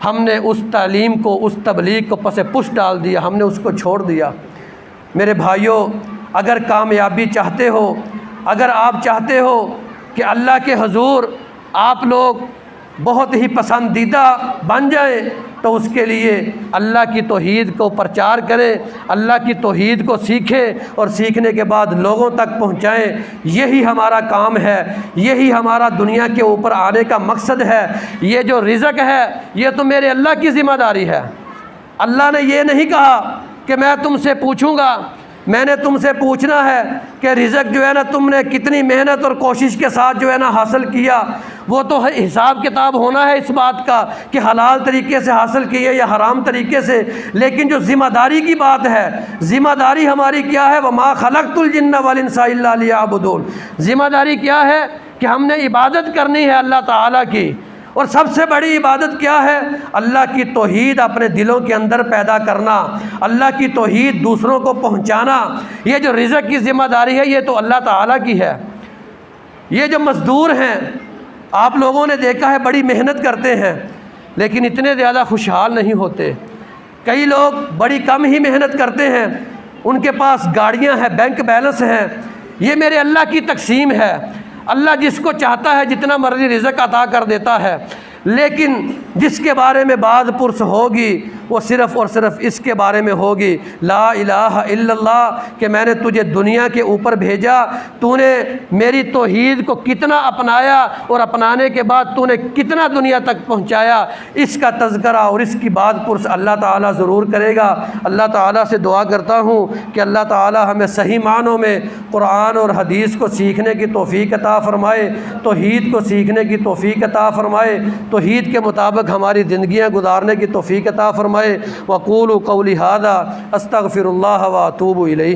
ہم نے اس تعلیم کو، اس تبلیغ کو پس پش ڈال دیا، ہم نے اس کو چھوڑ دیا۔ میرے بھائیوں، اگر کامیابی چاہتے ہو، اگر آپ چاہتے ہو کہ اللہ کے حضور آپ لوگ بہت ہی پسندیدہ بن جائیں تو اس کے لیے اللہ کی توحید کو پرچار کریں، اللہ کی توحید کو سیکھیں اور سیکھنے کے بعد لوگوں تک پہنچائیں۔ یہی ہمارا کام ہے، یہی ہمارا دنیا کے اوپر آنے کا مقصد ہے۔ یہ جو رزق ہے یہ تو میرے اللہ کی ذمہ داری ہے۔ اللہ نے یہ نہیں کہا کہ میں تم سے پوچھوں گا، میں نے تم سے پوچھنا ہے کہ رزق جو ہے نا تم نے کتنی محنت اور کوشش کے ساتھ جو ہے نا حاصل کیا، وہ تو حساب کتاب ہونا ہے اس بات کا کہ حلال طریقے سے حاصل کیے یا حرام طریقے سے، لیکن جو ذمہ داری کی بات ہے، ذمہ داری ہماری کیا ہے؟ وَمَا خَلَقْتُ الْجِنَّ وَالْإِنسَ إِلَّا لِيَعْبُدُونِ۔ ذمہ داری کیا ہے کہ ہم نے عبادت کرنی ہے اللہ تعالیٰ کی، اور سب سے بڑی عبادت کیا ہے؟ اللہ کی توحید اپنے دلوں کے اندر پیدا کرنا، اللہ کی توحید دوسروں کو پہنچانا۔ یہ جو رزق کی ذمہ داری ہے یہ تو اللہ تعالیٰ کی ہے۔ یہ جو مزدور ہیں، آپ لوگوں نے دیکھا ہے بڑی محنت کرتے ہیں لیکن اتنے زیادہ خوشحال نہیں ہوتے۔ کئی لوگ بڑی کم ہی محنت کرتے ہیں، ان کے پاس گاڑیاں ہیں، بینک بیلنس ہیں۔ یہ میرے اللہ کی تقسیم ہے، اللہ جس کو چاہتا ہے جتنا مرضی رزق عطا کر دیتا ہے، لیکن جس کے بارے میں بعد پرس ہوگی وہ صرف اور صرف اس کے بارے میں ہوگی، لا الہ الا اللہ، کہ میں نے تجھے دنیا کے اوپر بھیجا، تو نے میری توحید کو کتنا اپنایا اور اپنانے کے بعد تو نے کتنا دنیا تک پہنچایا، اس کا تذکرہ اور اس کی بعد پرس اللہ تعالیٰ ضرور کرے گا۔ اللہ تعالیٰ سے دعا کرتا ہوں کہ اللہ تعالیٰ ہمیں صحیح معنوں میں قرآن اور حدیث کو سیکھنے کی توفیق عطا فرمائے، توحید کو سیکھنے کی توفیق عطا فرمائے، توحید کے مطابق ہماری زندگیاں گزارنے کی توفیق عطا فرمائے۔ وقولوا قولی ھذا استغفر اللہ واتوب الیہ۔